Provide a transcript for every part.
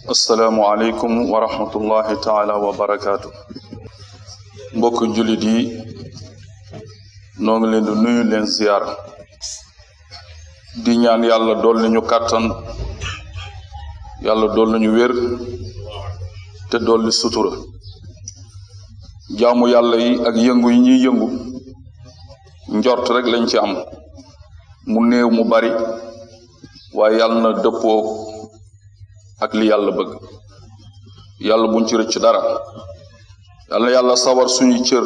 السلام عليكم ورحمة الله تعالى وبركاته mbokk julit yi noo ngi leen di nuyu leen ziar di ñaan yàlla dolli ñu kàttan yàlla dolli ñu wér te dolli sutura jaamu yàlla yi ak yëngu yi ñuy yëngu njort rek lañ ci am mu néew mu bari waaye yàlla na dëppoo ak li yàlla bëgg yàlla buñ ci rëcc dara yàlla na yàlla sawar suñu cër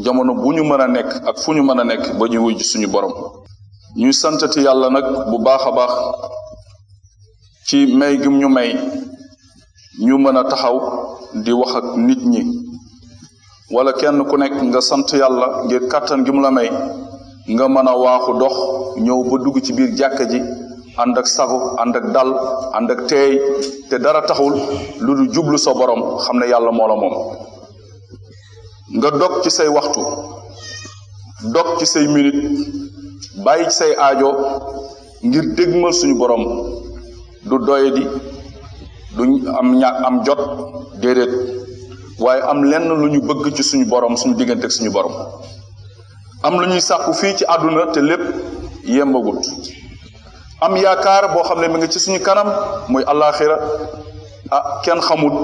jamono bu ñu mën a nekk ak fu ñu mën a nekk ba ñu wujj suñu borom ñuy santati yàlla nag bu baax a baax ci may gim ñu may ñu mën a taxaw di wax ak nit ñi wala kenn ku nekk nga sant yàlla ngir kàttan gi mu la may nga mën a waaxu dox ñëw ba dugg ci biir jàkka ji ànd ak sago ànd ak dal ànd ak teey te dara taxul lu du jublu sa borom xam ne yàlla moo la moom nga dog ci say waxtu dog ci say minute bàyyi ci say aajo ngir dégmal suñu borom du doyadi du am jot déedéet waaye am lenn lu ñu bëgg ci suñu borom suñu diggante ak suñu borom am lu ñuy sàkku fii ci àdduna te lépp yembagut am yaakaar boo xam ne mi ngi ci suñu kanam muy àllaaxira kenn xamut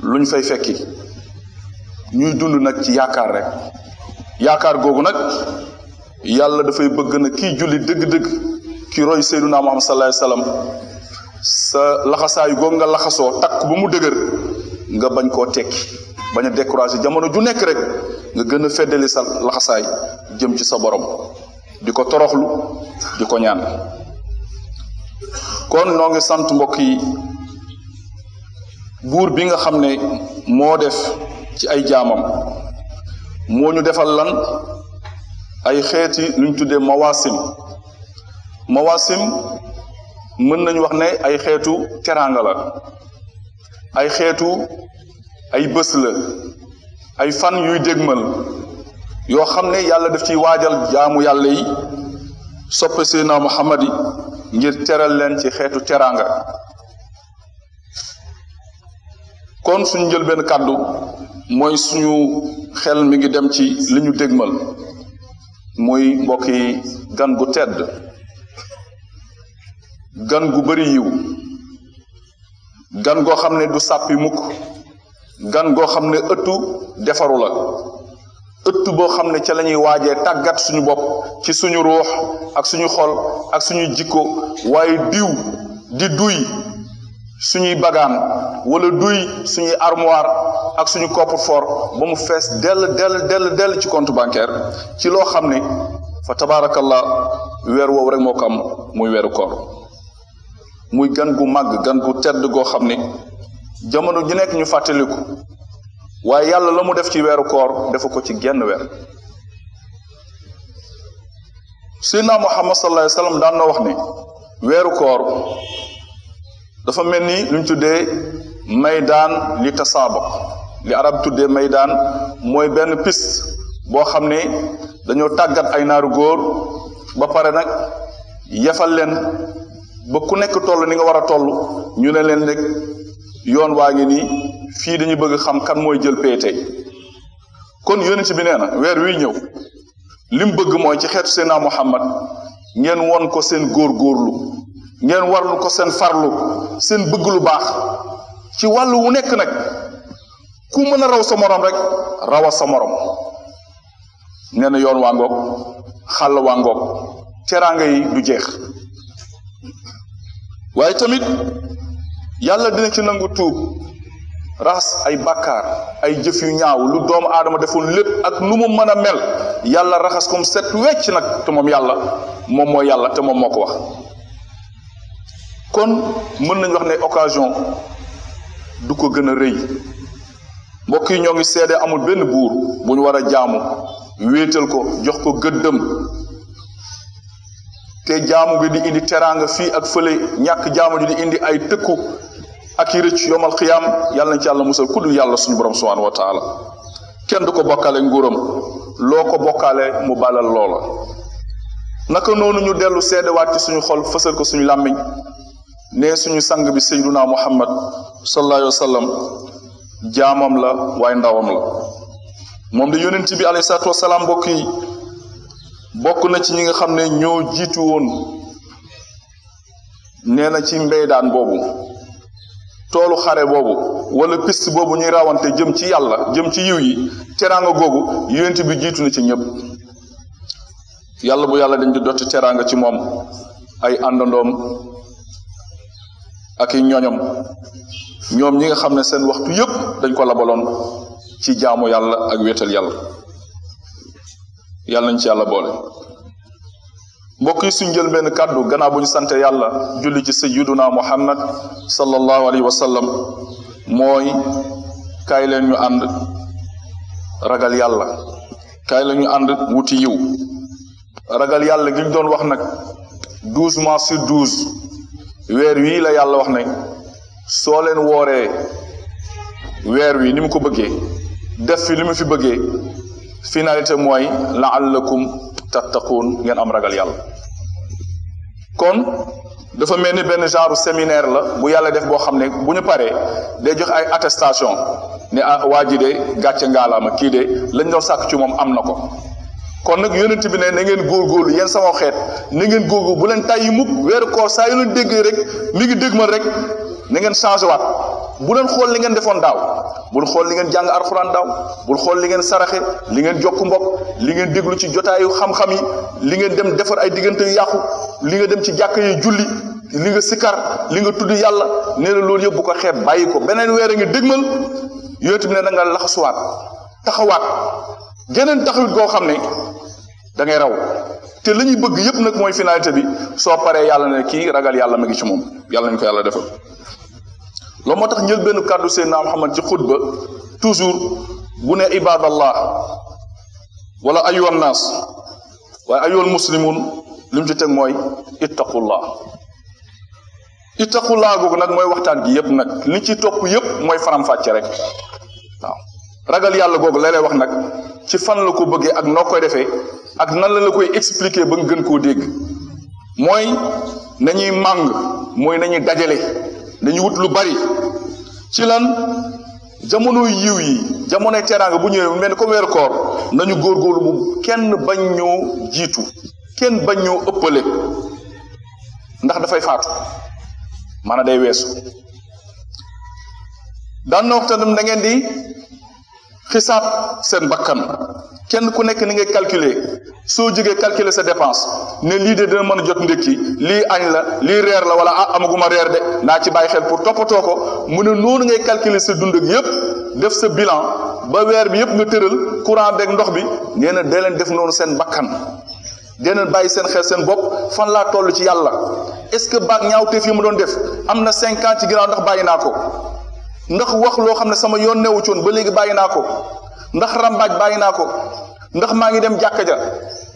luñ fay fekki ñuy dund nag ci yaakaar rek yaakaar googu nag yàlla dafay bëgg na kii julli dëgg-dëgg ki roy Seydunaa Muhammad sallallahu alayhi wasallam sa laxasaayu googu nga laxasoo takk ba mu dëgër nga bañ koo tekki bañ a découragé jamono ju nekk rek nga gën a feddali sa laxasaay jëm ci sa borom di ko toroxlu di ko ñaan kon noo ngi sant mbokk yi buur bi nga xam ne moo def ci ay jaamam moo ñu defal lan ay xeeti luñ tuddee mawasim mën nañu wax ne ay xeetu teraanga la ay xeetu ay bés la ay fan yuy dégmal yoo xam ne yàlla daf ciy waajal jaamu yàlla yi soppe Seydina Muhammad yi ngir teral leen ci xeetu teraanga kon suñu jël benn kàddu mooy suñu xel mi ngi dem ci li ñu dégmal muy mbokk yi gan gu tedd gan gu bari yiw gan goo xam ne du sàppi mukk gan goo xam ne ëttu defaru la ëtt boo xam ne ca la ñuy waajee tàggat suñu bopp ci suñu ruux ak suñu xol ak suñu jikko waaye diw di duy suñuy bagaan wala duy suñuy armoire ak suñu coffre-fort ba mu fees dell ci compte bancaire ci loo xam ne fa tabaarakallah weer woowu rek moo ko am muy weeru koor muy gan gu màgg gan gu tedd goo xam ne jamono ji nekk ñu fàttaliku waaye yàlla la mu def ci weeru koor defu ko ci genn weer Seydina Muhammad sallallahu alayhi wasallam daan na wax ne weeru koor dafa mel ni lu ñu tuddee maydaan li tasaabaq li arab tuddee maydaan mooy benn piste boo xam ne dañoo tàggat ay naaru góor ba pare nag yefal leen ba ku nekk toll ni nga war a toll ñu ne leen rek yoon waa ngi nii fii dañuy bëgg xam kan mooy jël pay tey kon yonent bi nee na weer wi ñëw lim bëgg mooy ci xeetu Seydina Muhammad ngeen won ko seen góorgóorlu ngeen warlu ko seen farlu seen bëgg lu baax ci wàllu wu nekk nag ku mën a raw sa morom rek rawa sa morom nee na yoon waa ngoog xàll waa ngoog teraanga yi du jeex waaye tamit yàlla dina ci nangu tuub raxas ay bàkkaar ay jëf yu ñaaw lu doomu aadama defoon lépp ak nu mu mën a mel yàlla raxas comme set wecc nag te moom yàlla moom mooy yàlla te moom moo ko wax kon mën nañu wax ne occasion du ko gën a rëy mbokk yi ñoo ngi seede amul benn buur bu ñu war a jaamu wéetal ko jox ko gëddëm te jaamu bi di indi teraanga fii ak fële ñàkk jaamu ji di indi ay tëkku ak i rëcc yomal xiyaam yàlla nañ ci yàlla musal ku dul yàlla suñu borom subhanahu wa taala kenn du ko bokkaale nguuram loo ko bokkaale mu balal loola naka noonu ñu dellu seedewaat ci suñu xol fësal ko suñu làmmiñ ne suñu sang bi sayyiduna Muhammad sallallahu alayhi wa sallam jaamam la waaye ndawam la moom de yonent bi alayhi salaatu wasalaam mbokk yi bokk na ci ñi nga xam ne ñoo jiitu woon nee na ci mbeydaan boobu toolu xare boobu wala piste boobu ñuy rawante jëm ci yàlla jëm ci yiw yi teraanga googu yonent bi jiitu na ci ñëpp yàlla bu yàlla dañ di dotti teraanga ci moom ay àndandoom ak i ñoñom ñoom ñi nga xam ne seen waxtu yépp dañ ko labaloon ci jaamu yàlla ak wéetal yàlla yàlla nañ ci yàlla boole mbokk yi suñ jël benn kàddu gannaaw bu ñu sante yàlla julli ci sayyiduna Muhammad sallallahu alayhi wa sallam mooy kaay leen ñu ànd ragal yàlla kaay leen ñu ànd wuti yiw ragal yàlla gi ñu doon wax nag 12 mois sur 12 weer wii la yàlla wax ne soo leen wooree weer wi ni mu ko bëggee def fi li mu fi bëggee finalité mooy la'allakum tattaqun ngeen am ragal yàlla kon dafa mel ni benn genre séminaire la bu yàlla def boo xam ne bu ñu paree day jox ay attestation ne waa ji de gàcce ngaalaama kii de lañ doon sàkk ci moom am na ko kon nag yonent bi ne na ngeen góorgóorlu yéen sama xeet na ngeen góorgóorlu bu leen tàyyi mukk weeru koor saa yu leen déggee rek mi ngi dégmal rek na ngeen changé waat bu leen xool li ngeen defoon daaw bul xool li ngeen jàng alxuraan daaw bul xool li ngeen saraxe li ngeen jokk mbokk li ngeen déglu ci jotaayu xam-xam yi li ngeen dem defar ay diggante yu yàqu li nga dem ci jàkk yi julli li nga sikkar li nga tudd yàlla nee na loolu yëpp bu ko xeeb bàyyi ko beneen weer a ngi dégmal yonent bi ne da nga laxasuwaat taxawaat geneen taxawit goo xam ne da ngay raw te la ñuy bëgg yëpp nag mooy finalité bi soo paree yàlla ne kii ragal yàlla ma ngi ci moom yàlla nañu ko yàlla defal loolu moo tax njël benn kàddu Seydina Muhammad ci xutba toujours bu ne ibadallah wala ayyuhan naas waaye ayyuhal muslimun li mu ci teg mooy ittaqullah googu nag mooy waxtaan gi yëpp nag li ci topp yëpp mooy faram-fàcce rek waaw ragal yàlla googu la lay wax nag ci fan la ko bëggee ak noo koy defee ak nan la koy expliquer ba nga gën koo dégg mooy nañuy màng mooy nañuy dajale nañu wut lu bari ci lan jamono yiw yi jamonoy teraanga bu ñëwee mel ni comme weeru koor nañu góorgóorlu bu kenn bañ ñoo jiitu kenn bañ ñoo ëppale ndax dafay faatu maanaam day weesu daan na waxtaan da ngeen di xisaab seen bakkan kenn ku nekk ni ngay calculer soo jógee calculer sa dépense ne lii de dina mën a jot ndékki lii añ la lii reer la wala amaguma reer de naa ci bàyyi xel pour toppatoo ko mu ne noonu ngay calculer sa dund ak yépp def sa bilan ba weer bi yépp nga tëral courant beeg ndox bi nee na dee leen def noonu seen bakkan dee leen bàyyi seen xel seen bopp fan laa toll ci yàlla est-ce que baag ñaawteef yi ma doon def am na 5 ans ci ginnaaw ndax bàyyi naa ko ndax wax loo xam ne sama yoon newu ci woon ba léegi bàyyi naa ko ndax rambaaj bàyyi naa ko ndax maa ngi dem jàkka ja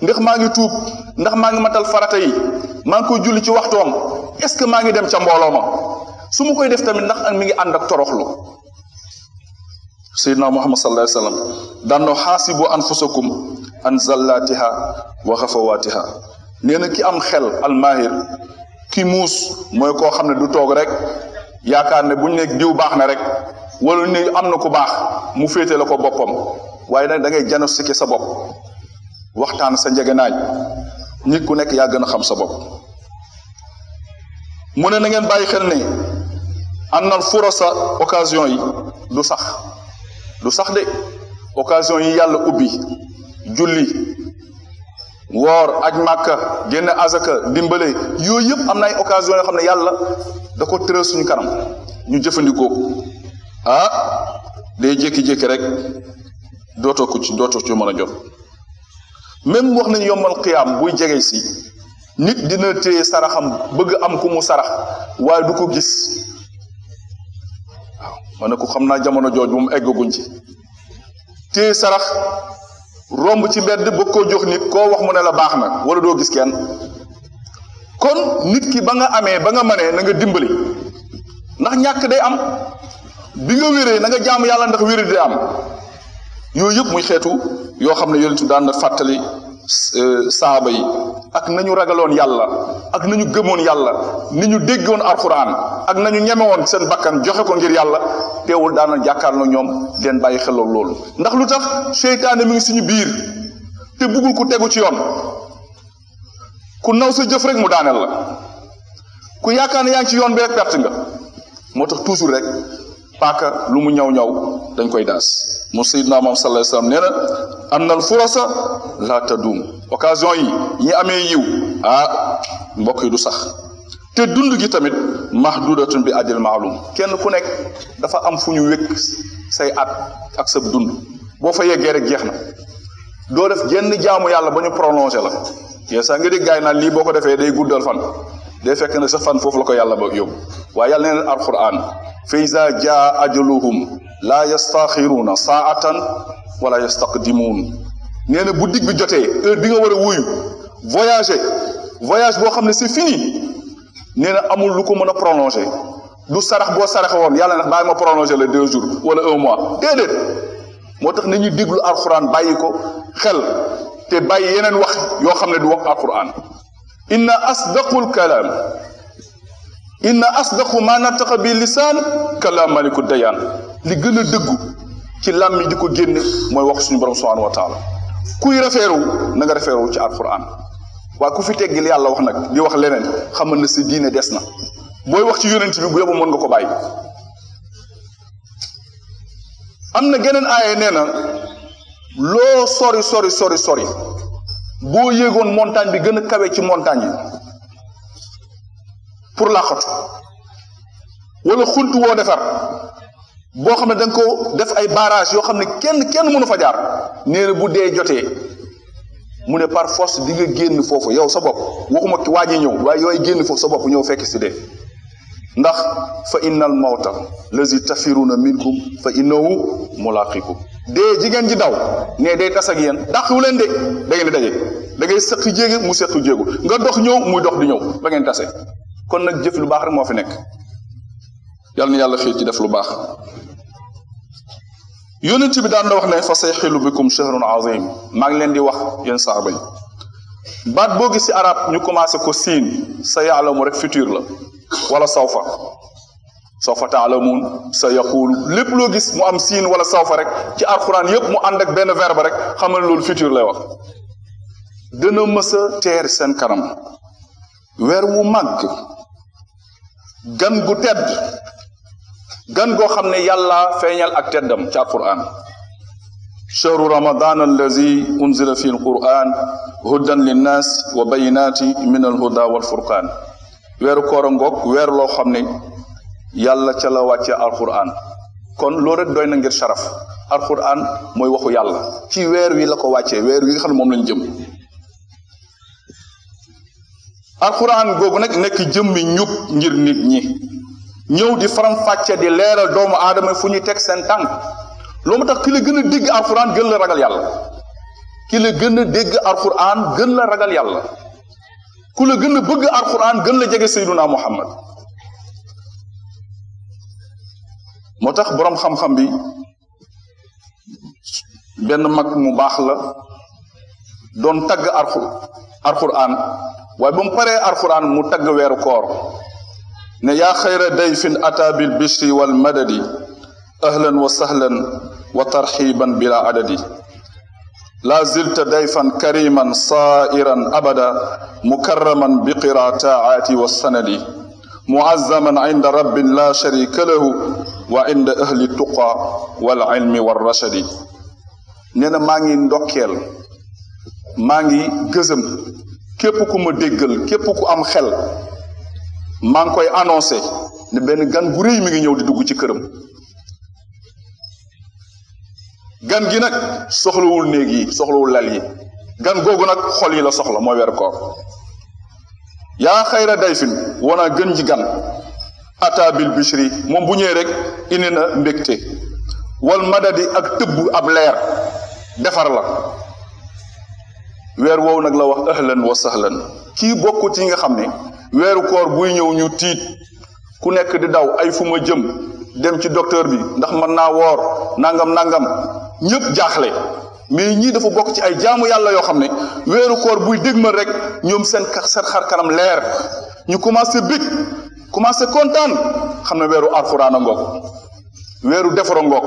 ndax maa ngi tuub ndax maa ngi matal farata yi maa ngi koy julli ci waxtoom est-ce que maa ngi dem ca mbooloo ma su ma koy def tamit ndax ak mi ngi ànd ak toroxlu Seydina Muhammad sallallahu alayhi wa sallam daan na xaasibu anfusakum an zallatiha wa xafawaatiha nee na ki am xel almahir ki muus mooy koo xam ne du toog rek yaakaar ne buñ nekk diw baax na rek wala ni am na ku baax mu féete la ko boppam waaye nag da ngay diagnostiquer sa bopp waxtaan sa njegenaay nit ku nekk yaa gën a xam sa bopp mu ne na ngeen bàyyi xel ne annal furasa occasion yi du sax de occasion yi yàlla ubbi julli woor aj màkka génn azaka dimbale yooyu yëpp am na ay occasion yoo xam ne yàlla da ko tëral suñu kanam ñu jëfandikoo ko day jékki-jékki rek dootoo ci mën a jot même wax nañu yombal xiyaam buy jege si nit dina téye saraxam bëgg am ku mu sarax waaye du ko gis waaw ma ne ko xam naa jamono jooj bu mu eggaguñ ci téye sarax romb ci mbedd bëgg koo jox nit koo wax mu ne la baax na wala doo gis kenn kon nit ki ba nga amee ba nga mënee na nga dimbali ndax ñàkk day am bi nga wéree na nga jaamu yàlla ndax wéri day am yooyu yëpp muy xeetu yoo xam ne yonentu daan na fàttali saaba yi ak nañu ragaloon yàlla ak nañu gëmoon yàlla ni ñu déggoon alquran ak nañu ñemewoon seen bakkan joxe ko ngir yàlla teewul daana jàkkaarloo ñoom leen bàyyi xeloog loolu ndax lu tax seytaane mi ngi suñu biir te bëggul ku tegu ci yoon ku naw sa jëf rek mu daaneel la ku yaakaar ne yaa ngi ci yoon bi rek perte nga moo tax toujours rek paaka lu mu ñaw dañ koy daas mu sayyidna Muhammad sallallahu alayhi wasallam nee na am nal furasa la tadum occasion yi ñi amee yiw mbokk yi du sax te dund gi tamit mahdudatun bi adil maalum kenn ku nekk dafa am fu ñu wékk say at ak sa dund boo fa yeggee rek jeex na doo def genn jaamu yàlla ba ñu prolongé la yee saa nga dégg gaay naan lii boo ko defee day guddal fan day fekk ne sa fan foofu la ko yàlla ba yóbbu waaye yàlla nee na alquran fa iza jaa ajaluhum la yastaxiruuna saatan wala yastaqdimuun nee na bu digg bi jotee heure bi nga war a wuyu voyage boo xam ne c'est fini nee na amul lu ko mën a prolonger du sarax boo saraxe woon yàlla nag bàyyi ma prolonger le 2 jours wala 1 mois déedéet moo tax nañuy déglu alquran bàyyi ko xel te bàyyi yeneen wax yoo xam ne du wax alquran inna asdaqu ma nataqa bi lisaan kalaam maliku dayaan li gën a dëggu ci làmmi di ko génne mooy wax suñu borom subhanahu wa taala kuy refeeru na nga refeeru ci alquran waaye ku fi teggil yàlla wax nag di wax leneen xamal na sa diine des na booy wax ci yonent bi bu yóbbu mën nga ko bàyyi am na geneen aaye nee na loo sori boo yéegoon montagne bi gën a kawe ci montagne yi pour laqatu wala xunt woo defar boo xam ne da nga ko def ay barrage yoo xam ne kenn mënu fa jaar nee na bu dee jotee mu ne par force di nga génn foofu yow sa bopp waxuma ki waa ji ñëw waaye yooyu génn foofu sa bopp ñëw fekk si dee ndax fa innal mawta lazi tafiruna minkum fa innahu mulaqikum dee jigéen ji daw ne day tas ak yéen dàqwu leen de da ngeen di daje da ngay sëq jéegi mu sëq jéegu nga dox ñëw muy dox di ñëw ba ngeen tase kon nag jëf lu baax rek moo fi nekk yàlla na yàlla xëy ci def lu baax yonent bi daan na wax ne fa sayxilu bikum shahrun azim maa ngi leen di wax yéen saaba yi baat boo gis ci arab ñu commencé ko siin sa yaalamu rek futur la wala sawfa taalamuun sa yaqulu lépp loo gis mu am siin wala sawfa rek ci alquran yépp mu ànd ak benn verbe rek xamal loolu futur lay wax dana mës a teer seen kanam weer wu màgg gan gu tedd gan goo xam ne yàlla feeñal ak teddam ci alquran shahru ramadan allazi unzila fi alquran hudan linnas wa bayinati min alhuda walfurqan weeru koor a ngoog weer loo xam ne yàlla ca la wàcce alquran kon loolu rek doy na ngir sharaf alquran mooy waxu yàlla ci weer wi la ko wàccee weer wi nga xam ne moom lañ jëm alquran googu nag nekk jëmmi ñub ngir nit ñi ñëw di faram-fàcce di leeral doomu aadama fu ñuy teg seen tànk loo ma tax ki la gën a dégg alquran gën la ragal yàlla ki la gën a dégg alquran gën la ragal yàlla ku la gën a bëgg alquran gën la jege sayduna muhammad moo tax boroom xam-xam bi benn mag mu baax la doon tagg alquran waaye ba mu paree alquran mu tagg weeru koor ne yaa xayra dayfin ata bil bishri wal madadi ahlan wa sahlan wa tarxiban bila adadi la zilta dayfan kariman sairan abada mukarraman bi qira taati wa sanadi muazzaman inda rabbin la sharika lahu wa inda ahli tuqa wal ilmi war rashadi nee na maa ngi ndokkeel maa ngi gëzëm képp ku ma déggal képp ku am xel maa ngi koy annoncé ne benn gan gu rëy mi ngi ñëw di dugg ci këram gan gi nag soxlawul néeg yi soxlawul lal yi gan googu nag xol yi la soxla mooy weeru koor yaa xayra dayfin wana gën ji gan ata bil bishri moom bu ñëwee rek indi na mbégte wal madadi ak tëbb ab leer defar la weer woowu nag la wax ahlan wa sahlan kii bokk ci nga xam ne weeru koor buy ñëw ñu tiit ku nekk di daw ay fu ma jëm dem ci docteur bi ndax mën naa woor nangam ñëpp jaaxle mais ñii dafa bokk ci ay jaamu yàlla yoo xam ne weeru koor buy dégmal rek ñoom seen xar kanam leer ñu commencé bég commencé kontaan xam ne weeru alxuraan a ngoog weeru defaro ngoog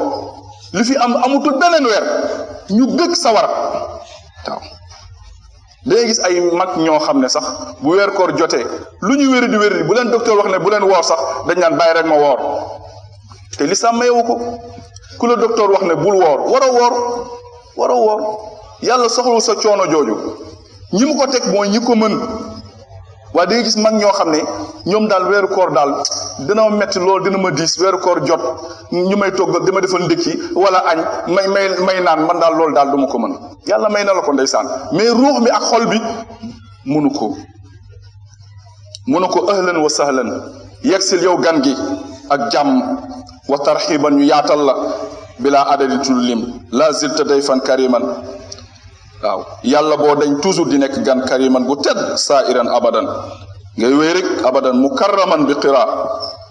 li fi amutul beneen weer ñu bég sawar waaw dangay gis ay mag ñoo xam ne sax bu weer koor jotee lu ñu wéri di bu leen docteur wax ne bu leen woor sax dañ naan bàyyi rek ma woor te lislaam mayewu ko ku la docteur wax ne bul woor war a woor yàlla soxlawul sa coono jooju ñi mu ko teg mooy ñi ko mën waaye dangay gis mag ñoo xam ne ñoom daal weeru koor daal dina ma metti loolu dina ma diis weeru koor jot ñu may togg dama defal ndékki wala añ may naan man daal loolu daal duma ko mën yàlla may na la ko ndeysaan mais ruux mi ak xol bi mënu ko ahlan wa sahlan yegsil yow gan gi ak jàmm wa tarxiban ñu yaatal la bila adadi tullim la zilta dayfan kariman waaw yàlla boo dañ toujours di nekk gan kariman gu tedd saa iran abadan ngay wéy rek abadan mukarraman bi qira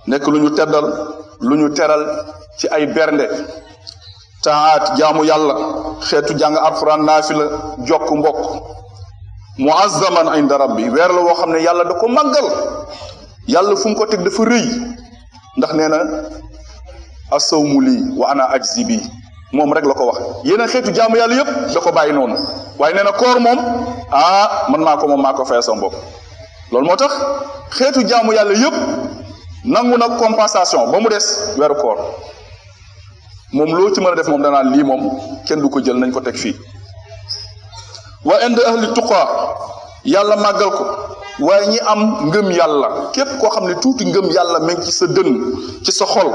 nekk lu ñu teddal lu ñu teral ci ay bernde taat jaamu yàlla xeetu jàng alquran naafila jokk mbokk muazzaman inda rabbi weer la woo xam ne yàlla da ko màggal yàlla fu mu ko teg dafa rëy ndax nee na asawmu lii wa ana ajzi bi moom rek la ko wax yeneen xeetu jaamu yàlla yëpp da ko bàyyi noonu waaye nee na koor moom man maa ko fay sama bopp loolu moo tax xeetu jaamu yàlla yëpp nangu nag compensation ba mu des weeru koor moom loo ci mën a def moom danaan lii moom kenn du ko jël nañ ko teg fii wa inda ahli tuqa yàlla màggal ko waaye ñi am ngëm yàlla képp koo xam ne tuuti ngëm yàlla meñ ci sa dënn ci sa xol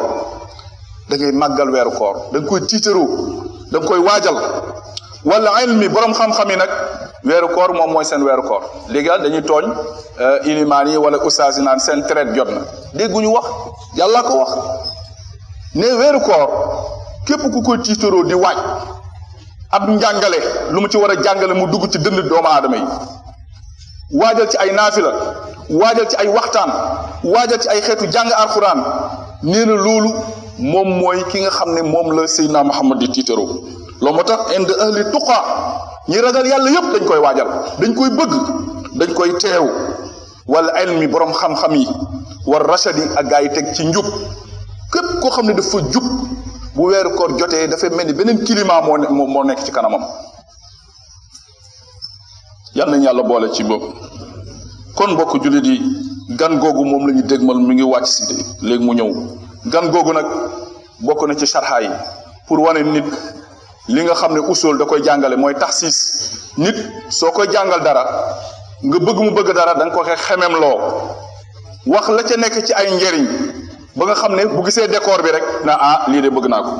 da ngay màggal weeru koor da nga koy tiitaroo da nga koy waajal wala ilmi borom xam-xam yi nag weeru koor moom mooy seen weeru koor léegi dañuy tooñ ilimaan yi wala ustaas yi naan seen traite jot na dégguñu wax yàlla ko wax ne weeru koor képp ku koy tiitaroo di waaj ab njàngale lu mu ci war a jàngale mu dugg ci dënd doomu aadama yi waajal ci ay naafila waajal ci ay waxtaan waajal ci ay xeetu jàng alxuraan nee na loolu moom mooy ki nga xam ne moom la Seydina Muhammad di tiitaroo loolu moo tax inda ahli tuqa ñi ragal yàlla yépp dañ koy waajal dañ koy bëgg dañ koy teew wala ilmi borom xam-xam yi war rachadi ak gaa yi teg ci njub képp koo xam ne dafa jub bu weeru koor jotee dafay mel ni beneen climat moo nekk ci kanamam yal nañ yàlla boole ci boobu kon mbokk jullit yi gan googu moom la ñu dégmal mi ngi wàcc si léegi mu ñëw gan googu nag bokk na ci sarxa yi pour wane nit li nga xam ne usul da koy jàngale mooy taxsiis nit soo koy jàngal dara nga bëgg mu bëgg dara da nga ko xemem loo wax la ca nekk ci ay njëriñ ba nga xam ne bu gisee décor bi rek na lii de bëgg naa ko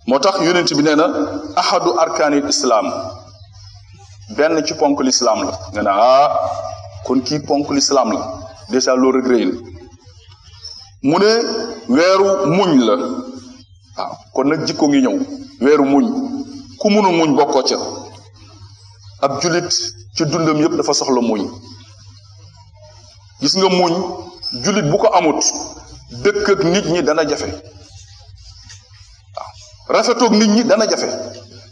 moo tax yonent bi nee na ahadu arkaanil islaam benn ci ponk lislaam la nga ne kon kii ponk lislaam la déjà loolu rek réy na mu ne weeru muñ la waaw kon nag jikko ngi ñëw weeru muñ ku munul muñ bokkoo ca ab julit ci dundam yépp dafa soxla muñ gis nga muñ julit bu ko amut dëkk ak nit ñi dana jafe waaw rafetoog nit ñi dana jafe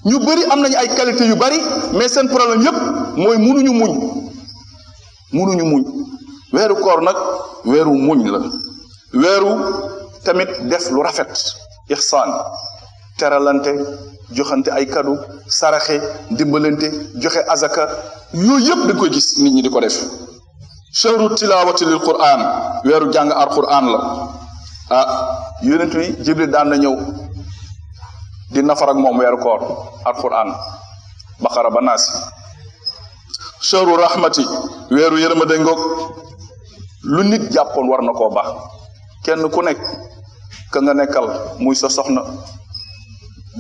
ñu bari am nañu ay qualité yu bari mais seen problème yépp mooy munuñu muñ weeru koor nag weeru muñ la weeru tamit def lu rafet ihsaan teralante joxante ay kado saraxe dimbalante joxe azaka yooyu yëpp da nga koy gis nit ñi di ko def shahru tilawati lil quran weeru jàng al quran la yonent bi jibril daan na ñëw di nafar ak moom weeru koor al quran baqara ba naasi shahru rahmati weeru yërmande ngoog lu nit jàppoon war na koo baax kenn ku nekk ka nga nekkal muy sa soxna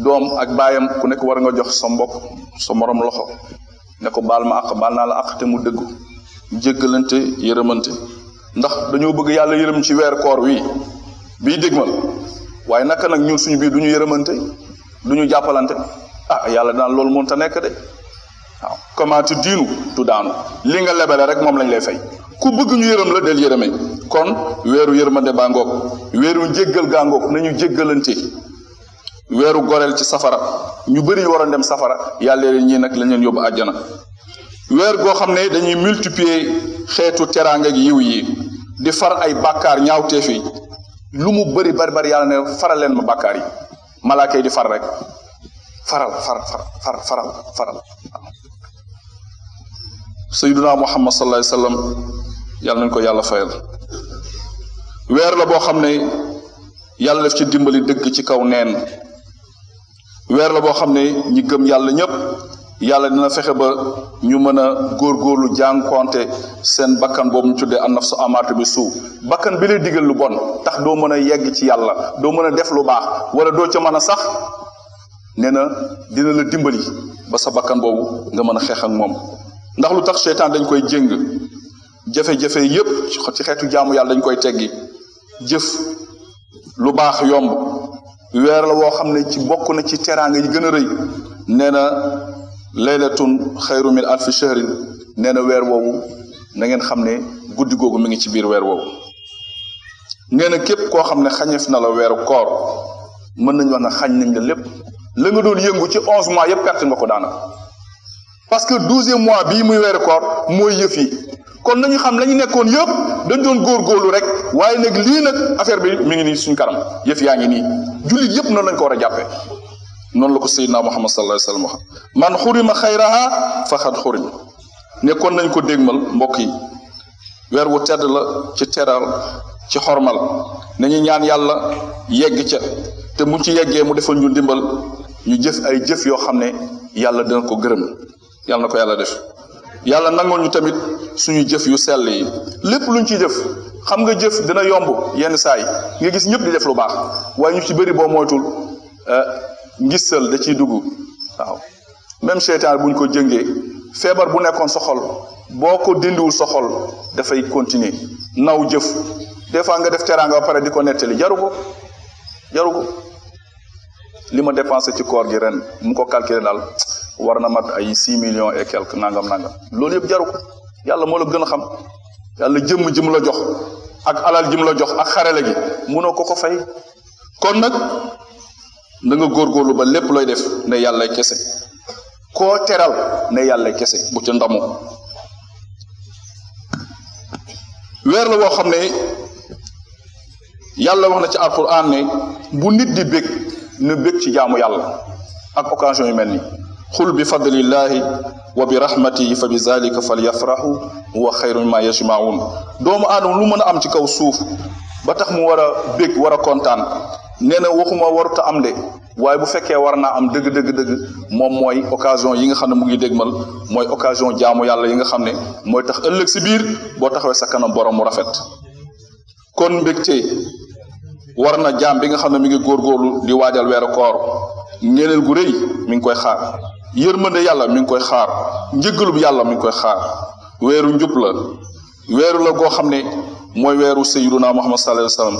doom ak baayam ku nekk war nga jox sa mbokk sa morom loxo ne ko baal ma àq baal naa la àq te mu dëggu jéggalante yërëmante ndax dañoo bëgg yàlla yërëm ci weer koor wi bii dégmal waaye naka nag ñun suñu biir du ñu yërëmante du ñu jàppalante yàlla daan loolu mënta nekk de waaw comment tu diinu tu daanu li nga lebele rek moom lañ lay fay ku bëgg ñu yërëm la del yërëme kon weeru yërmande baa ngoog weeru jéggal gaa ngoog nañu jéggalante weeru goreel ci safara ñu bëri ñu waroon dem safara yàlla leen ñii nag lañ leen yóbbu àjjana weer goo xam ne dañuy multiplier xeetu teraanga gi yiw yi di far ay bàkkaar ñaawteef yi lu mu bëri bari yàlla ne faral leen ma bàkkaar yi malaaka yi di far rek faral sayyiduna muhammad sallallahu alayhi wasallam yàlla nañ ko yàlla fayal weer la boo xam ne yàlla def ci dimbali dëgg ci kaw neen weer la boo xam ne ñi gëm yàlla ñëpp yàlla dina fexe ba ñu mën a góorgóorlu jànkonte seen bakkan boobu ñu tuddee an nafsu amaatu bi suu bakkan bi lay digal lu bon tax doo mën a yegg ci yàlla doo mën a def lu baax wala doo ca mën a sax nee na dina la dimbali ba sa bakkan boobu nga mën a xeex ak moom ndax lu tax seytaan dañ koy jéng jafe-jafe yépp ci xeetu jaamu yàlla dañ koy teggi jëf lu baax yomb weer la woo xam ne ci bokk na ci teraanga yi gën a rëy nee na laylatun xayru min alfi shahrin nee na weer woowu na ngeen xam ne guddi googu mi ngi ci biir weer woowu nee na képp koo xam ne xañeef na la weeru koor mën nañu wax na xañ nañ la lépp la nga doon yëngu ci 11 mois yépp perte nga ko daanaka parce que 12e mois bii muy weeru koor mooy yëf yi kon nañu xam la ñu nekkoon yëpp dañ doon góorgóorlu rek waaye nag lii nag affaire bi mi ngi nii suñ kanam yëf yaa ngi nii jullit yëpp noonu lañ ko war a jàppee noonu la ko Seydina Muhammad sallallahu alayhi wasallam wax man xurima xayraha faqad xurim nekkoon nañ ko dégmal mbokk yi weer wu tedd la ci teral ci xormal nañu ñaan yàlla yegg ca te mu ci yeggee mu defal ñu dimbal ñu jëf ay jëf yoo xam ne yàlla dina ko gërëm yàlla na ko yàlla def yàlla nangul ñu tamit suñu jëf yu sell yi lépp luñ ciy jëf xam nga jëf dina yomb yenn saa yi nga gis ñëpp di def lu baax waaye ñu ci bëri boo moytul ngisal da ciy dugg waaw même seytaan buñ ko jëngee feebar bu nekkoon sa xol boo ko dindiwul sa xol dafay continuer naw jëf des fois nga def teraanga ba pare di ko nettali jaru ko li ma dépensé ci koor gi ren mu ko calculer daal war na mat ay 6 millions et quelque nangam loolu yëpp jaru ko yàlla moo la gën a xam yàlla jëmm ji mu la jox ak alal ji mu la jox ak xarale gi munoo ko fay kon nag da nga góorgóorlu ba lépp looy def ne yàllay kese koo teral ne yàllay kese bu ca ndamu weer la woo xam ne yàlla wax na ci alquran ne bu nit di bég na bég ci jaamu yàlla ak occasion yu mel ni xul bi fadlillahi wa bi rahmatihi fa bi zalika falyafrahu huwa xayru mimma yajmaun doomu aadama lu mën a am ci kaw suuf ba tax mu war a bég war a kontaan nee na waxuma waruta am de waaye bu fekkee war naa am dëgg moom mooy occasion yi nga xam ne mu ngi dégmal mooy occasion jaamu yàlla yi nga xam ne mooy tax ëllëg si biir boo taxawee sa kanam borom mu rafet kon mbégte war na jaam bi nga xam ne mi ngi góorgóorlu di waajal weeru koor ñeneel gu rëy mi ngi koy xaar yërmande yàlla mi ngi koy xaar njëggalub yàlla mi ngi koy xaar weeru njub la weeru la goo xam ne mooy weeru sayyiduna Muhammad sallallahu alayhi wasallam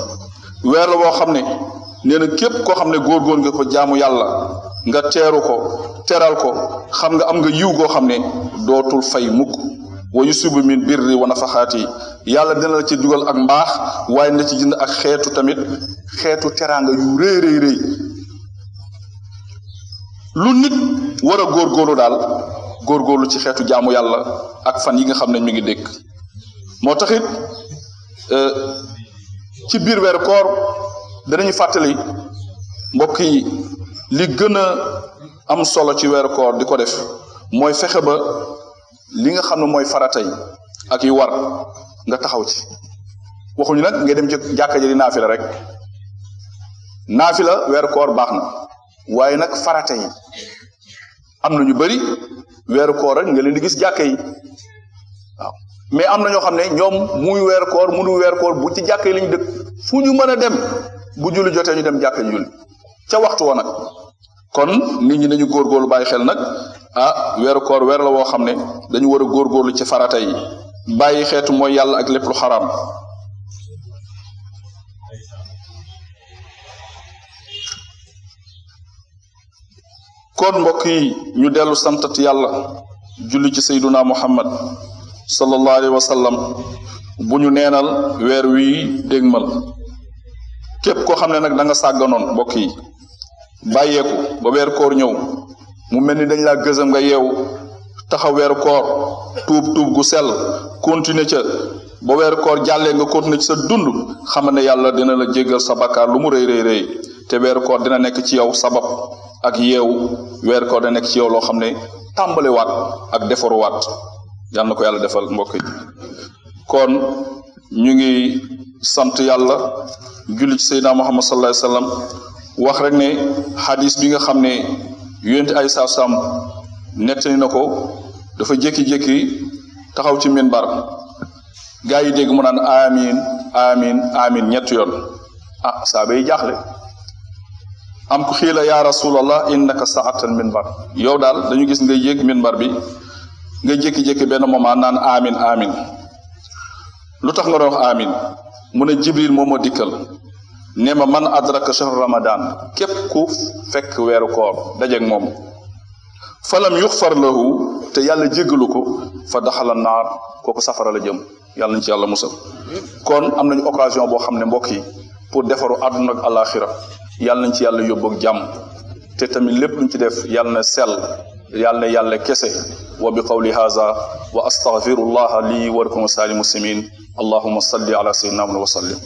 weer la boo xam ne nee na képp koo xam ne góorgóor nga ko jaamu yàlla nga teeru ko teral ko xam nga am nga yiw goo xam ne dootul fay mukk wa yusibu min birri wa nafaxaati yàlla dina la ci dugal ak mbaax waaye na ci jënd ak xeetu tamit xeetu teraanga yu rëy lu nit war a góorgóorlu daal góorgóorlu ci xeetu jaamu yàlla ak fan yi nga xam ne mi ngi dégg moo taxit ci biir weeru koor danañu fàttali mbokk yi li gën a am solo ci weeru koor di ko def mooy fexe ba li nga xam ne mooy farata yi ak yu war nga taxaw ci waxuñu nag ngay dem ci jàkka ji di naafila rek naafila weeru koor baax na waaye nag farata yi am na ñu bari weeru koor rek nga leen di gis jàkka yi waaw mais am na ñoo xam ne ñoom muy weeru koor mënu weeru koor bu ci jàkka yi lañu dëkk fu ñu mën a dem bu julli jotee ñu dem jàkka julli ca waxtu wa nag kon nit ñi nañu góorgóorlu bàyyi xel nag weeru koor weer la woo xam ne dañu war a góorgóorlu ci farata yi bàyyi xeetu mooy yàlla ak lépp lu xaraam kon mbokk yi ñu dellu santat yàlla julli ci sayduna muhammad sallallahu alayhi wa sallam bu ñu neenal weer wi dégmal képp koo xam ne nag da nga sàgganoon mbokk yi bàyyeeku ba weer koor ñëw mu mel ni dañ laa gësam nga yeewu taxaw weeru koor tuub gu sell continuer ca ba weeru koor jàllee nga continuer ci sa dund xam ne yàlla dina la jéggal sa bakkaar lu mu rëy rëy rëy te weeru koor dina nekk ci yow sabab ak yeewu weeru koor dina nekk ci yow loo xam ne tàmbaliwaat ak defaruwaat yal na ko yàlla defal mbokk yi. kon ñu ngi sant yàlla julli ci Seydina Muhammad sallallahu alayhi wasallam wax rek ne xadis bi nga xam ne yonent ay saam nettali na ko dafa jékki-jékki taxaw ci minbar gaa yi dégg mu naan amin amin amin ñetti yoon saaba yi jaaxle am ko xiila ya rasulallah innaka sa'atal minbar yow daal dañu gis nga yéeg minbar bi nga jékki-jékki benn moment naan amin amin lu tax nga doon wax amin mu ne jibril moo ma dikkal ne ma man adraka shahr ramadan képp ku fekk weeru koor dajeeg moom falam yuxfar lahu te yàlla jéggalu ko fa daxala naar kooku safara la jëm yàlla nañ ci yàlla musal. kon am nañu occasion boo xam ne mbokk yi pour defaru àdduna ak alaxira yàlla nañ ci yàlla yóbbu ak jàmm te tamit lépp luñ ci def yàlla na sell yàlla na yàlla kese wa bi qawli haza wa astaghfirullaha li wa lakum wa saali muslimin allahumma salli ala sayyidina wa sallim.